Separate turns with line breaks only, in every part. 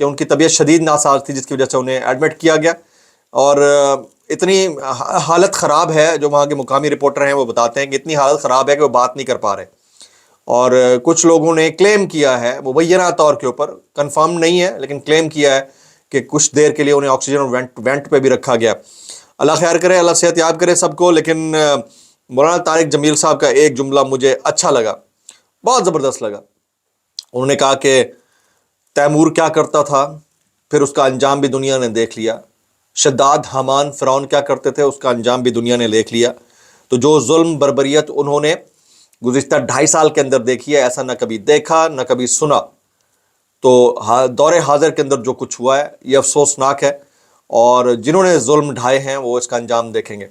کہ ان کی طبیعت شدید ناساز تھی جس کی وجہ سے انہیں ایڈمٹ کیا گیا، اور اتنی حالت خراب ہے، جو وہاں کے مقامی رپورٹر ہیں وہ بتاتے ہیں کہ اتنی حالت خراب ہے کہ وہ بات نہیں کر پا رہے، اور کچھ لوگوں نے کلیم کیا ہے مبینہ طور کے اوپر، کنفرم نہیں ہے لیکن کلیم کیا ہے کہ کچھ دیر کے لیے انہیں آکسیجن اور وینٹ پہ بھی رکھا گیا۔ اللہ خیر کرے، اللہ صحت یاب کرے سب کو۔ لیکن مولانا طارق جمیل صاحب کا ایک جملہ مجھے اچھا لگا، بہت زبردست لگا۔ انہوں نے کہا کہ تیمور کیا کرتا تھا، پھر اس کا انجام بھی دنیا نے دیکھ لیا۔ شداد حامان فرعون کیا کرتے تھے، اس کا انجام بھی دنیا نے دیکھ لیا۔ تو جو ظلم بربریت انہوں نے گزشتہ 2.5 سال کے اندر دیکھی ہے، ایسا نہ کبھی دیکھا نہ کبھی سنا۔ تو دور حاضر کے اندر جو کچھ ہوا ہے یہ افسوسناک ہے، اور جنہوں نے ظلم ڈھائے ہیں وہ اس کا انجام دیکھیں گے۔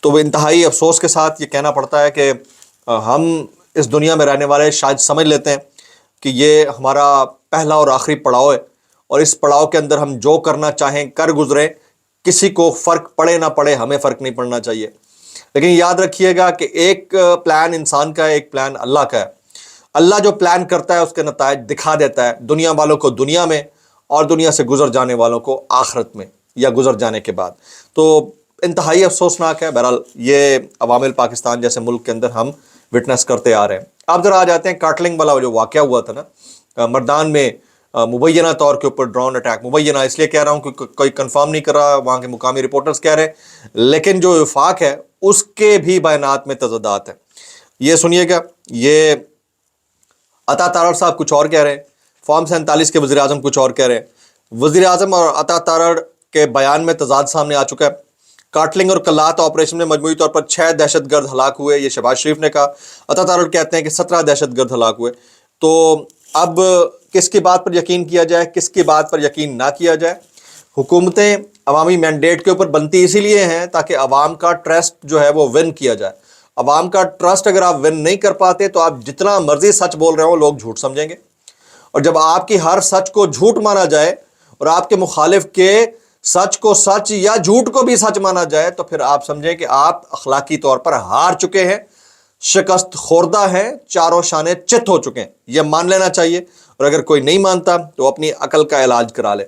تو وہ انتہائی افسوس کے ساتھ یہ کہنا پڑتا ہے کہ ہم اس دنیا میں رہنے والے شاید سمجھ لیتے ہیں کہ یہ ہمارا پہلا اور آخری پڑاؤ ہے، اور اس پڑاؤ کے اندر ہم جو کرنا چاہیں کر گزریں، کسی کو فرق پڑے نہ پڑے، ہمیں فرق نہیں پڑنا چاہیے۔ لیکن یاد رکھیے گا کہ ایک پلان انسان کا ہے، ایک پلان اللہ کا ہے۔ اللہ جو پلان کرتا ہے اس کے نتائج دکھا دیتا ہے، دنیا والوں کو دنیا میں، اور دنیا سے گزر جانے والوں کو آخرت میں یا گزر جانے کے بعد۔ تو انتہائی افسوسناک ہے۔ بہرحال یہ عوامل پاکستان جیسے ملک کے اندر ہم وٹنس کرتے آ رہے ہیں۔ آپ ذرا آ جاتے ہیں کاٹلنگ والا جو واقعہ ہوا تھا نا مردان میں، مبینہ طور کے اوپر ڈرون اٹیک، مبینہ اس لیے کہہ رہا ہوں کہ کوئی کنفرم نہیں کر رہا، وہاں کے مقامی رپورٹرز کہہ رہے ہیں، لیکن جو وفاق ہے اس کے بھی بیانات میں تضادات ہیں۔ یہ سنیے گا، یہ عطا تارڑ صاحب کچھ اور کہہ رہے ہیں، فارم 47 کے وزیر اعظم کچھ اور کہہ رہے ہیں۔ وزیر اعظم اور عطا تارڑ کے بیان میں تضاد سامنے آ چکا ہے۔ کاٹلنگ اور کلات آپریشن میں مجموعی طور پر 6 دہشت گرد ہلاک ہوئے، یہ شہباز شریف نے کہا۔ عطا تارڑ کہتے ہیں کہ 17 دہشت گرد ہلاک ہوئے۔ تو اب کس کی بات پر یقین کیا جائے، کس کی بات پر یقین نہ کیا جائے؟ حکومتیں عوامی مینڈیٹ کے اوپر بنتی اسی لیے ہیں تاکہ عوام کا ٹرسٹ جو ہے وہ ون کیا جائے۔ عوام کا ٹرسٹ اگر آپ ون نہیں کر پاتے تو آپ جتنا مرضی سچ بول رہے ہو لوگ جھوٹ سمجھیں گے، اور جب آپ کی ہر سچ کو جھوٹ مانا جائے اور آپ کے مخالف کے سچ کو سچ یا جھوٹ کو بھی سچ مانا جائے تو پھر آپ سمجھیں کہ آپ اخلاقی طور پر ہار چکے ہیں، شکست خوردہ ہیں، چاروں شانے چت ہو چکے ہیں۔ یہ مان لینا چاہیے، اور اگر کوئی نہیں مانتا تو اپنی عقل کا علاج کرا لے۔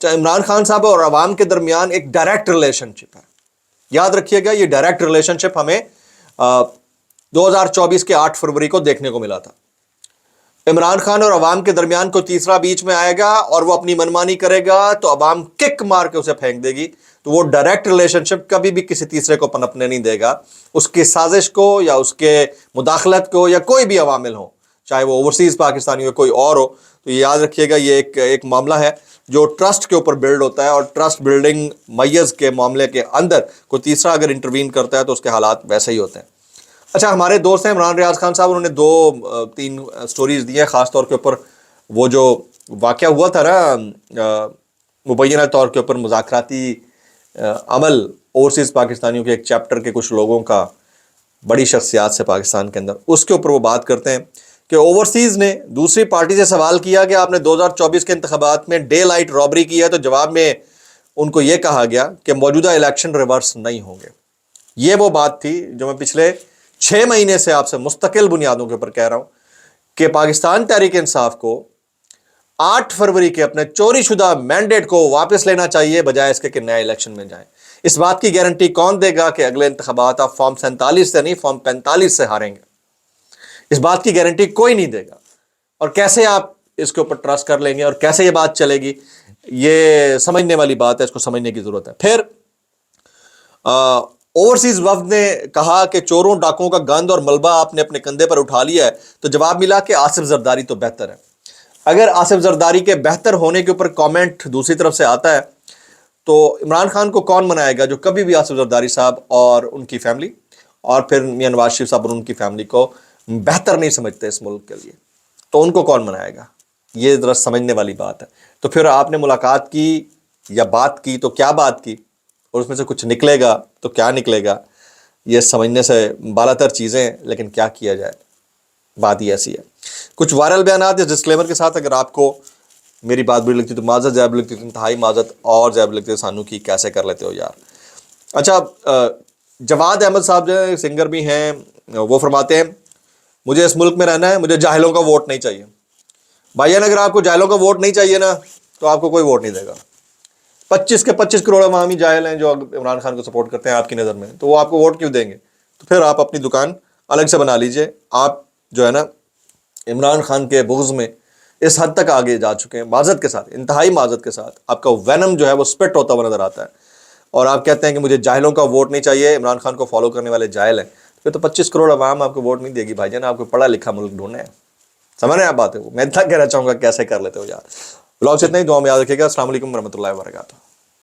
عمران خان صاحب اور عوام کے درمیان ایک ڈائریکٹ ریلیشن شپ ہے، یاد رکھیے گا۔ یہ ڈائریکٹ ریلیشن شپ ہمیں 2024 کے 8 فروری کو دیکھنے کو ملا تھا۔ عمران خان اور عوام کے درمیان کوئی تیسرا بیچ میں آئے گا اور وہ اپنی منمانی کرے گا تو عوام کک مار کے اسے پھینک دے گی۔ تو وہ ڈائریکٹ ریلیشن شپ کبھی بھی کسی تیسرے کو پنپنے نہیں دے گا، اس کی سازش کو یا اس کے مداخلت کو یا کوئی بھی عوامل ہو، چاہے وہ اوورسیز پاکستانی ہو کوئی اور ہو۔ تو یہ یاد رکھیے گا، یہ ایک معاملہ ہے جو ٹرسٹ کے اوپر بلڈ ہوتا ہے، اور ٹرسٹ بلڈنگ میز کے معاملے کے اندر کوئی تیسرا اگر انٹروین کرتا ہے تو اس کے حالات ویسے ہی ہوتے ہیں۔ اچھا، ہمارے دوست ہیں عمران ریاض خان صاحب، انہوں نے 2-3 سٹوریز دی ہیں، خاص طور کے اوپر وہ جو واقعہ ہوا تھا نا مبینہ طور کے اوپر مذاکراتی عمل اوورسیز پاکستانیوں کے ایک چیپٹر کے کچھ لوگوں کا بڑی شخصیات سے پاکستان کے اندر، اس کے اوپر وہ بات کرتے ہیں کہ اوورسیز نے دوسری پارٹی سے سوال کیا کہ آپ نے 2024 کے انتخابات میں ڈے لائٹ رابری کی ہے، تو جواب میں ان کو یہ کہا گیا کہ موجودہ الیکشن ریورس نہیں ہوں گے۔ یہ وہ بات تھی جو میں پچھلے 6 مہینے سے آپ سے مستقل بنیادوں کے اوپر کہہ رہا ہوں کہ پاکستان تحریک انصاف کو 8 فروری کے اپنے چوری شدہ مینڈیٹ کو واپس لینا چاہیے، بجائے اس کے کہ نئے الیکشن میں جائیں۔ اس بات کی گارنٹی کون دے گا کہ اگلے انتخابات آپ فارم 47 سے نہیں فارم 45 سے ہاریں گے؟ اس بات کی گارنٹی کوئی نہیں دے گا، اور کیسے آپ اس کے اوپر ٹرسٹ کر لیں گے اور کیسے یہ بات چلے گی؟ یہ سمجھنے والی بات ہے، اس کو سمجھنے کی ضرورت ہے۔ پھر اوورسیز وفد نے کہا کہ چوروں ڈاکوں کا گند اور ملبہ آپ نے اپنے کندھے پر اٹھا لیا ہے، تو جواب ملا کہ آصف زرداری تو بہتر ہے۔ اگر آصف زرداری کے بہتر ہونے کے اوپر کامنٹ دوسری طرف سے آتا ہے تو عمران خان کو کون منائے گا جو کبھی بھی آصف زرداری صاحب اور ان کی فیملی اور پھر میاں نواز شریف صاحب اور ان کی فیملی کو بہتر نہیں سمجھتے اس ملک کے لیے؟ تو ان کو کون منائے گا؟ یہ ذرا سمجھنے والی بات ہے۔ تو پھر آپ نے ملاقات کی یا بات کی تو کیا بات کی، اور اس میں سے کچھ نکلے گا تو کیا نکلے گا؟ یہ سمجھنے سے بالاتر چیزیں ہیں، لیکن کیا کیا جائے، بات ہی ایسی ہے۔ کچھ وائرل بیانات اس ڈسکلیمر کے ساتھ، اگر آپ کو میری بات بری لگتی تو معذرت، زیب لگتی تو انتہائی معذرت، اور زیب لگتی تو سانو کی کیسے کر لیتے ہو یار۔ اچھا، جواد احمد صاحب جو ہیں سنگر بھی ہیں، وہ فرماتے ہیں مجھے اس ملک میں رہنا ہے، مجھے جاہلوں کا ووٹ نہیں چاہیے۔ بھائیان، اگر آپ کو جاہلوں کا ووٹ نہیں چاہیے نا تو آپ کو کوئی ووٹ نہیں دے گا. 25 کے 25 کروڑ عوامی جاہل ہیں جو عمران خان کو سپورٹ کرتے ہیں آپ کی نظر میں, تو وہ آپ کو ووٹ کیوں دیں گے؟ تو پھر آپ اپنی دکان الگ سے بنا لیجئے. آپ جو ہے نا عمران خان کے بغض میں اس حد تک آگے جا چکے ہیں, معذرت کے ساتھ, انتہائی معذرت کے ساتھ. آپ کا وینم جو ہے وہ سپٹ ہوتا ہوا نظر آتا ہے, اور آپ کہتے ہیں کہ مجھے جاہلوں کا ووٹ نہیں چاہیے, عمران خان کو فالو کرنے والے جاہل ہیں. پھر تو 25 کروڑ عوام آپ کو ووٹ نہیں دے گی بھائی جان, آپ کو پڑھا لکھا ملک ڈھونڈنا ہے. سمجھ رہے ہیں آپ بات ہے وہ؟ میں اتنا کہنا چاہوں گا کیسے کر لیتے ہو یار. بلاگ سے اتنا ہی, دعا میں یاد رکھیے گا. السلام علیکم ورحمۃ اللہ وبرکاتہ.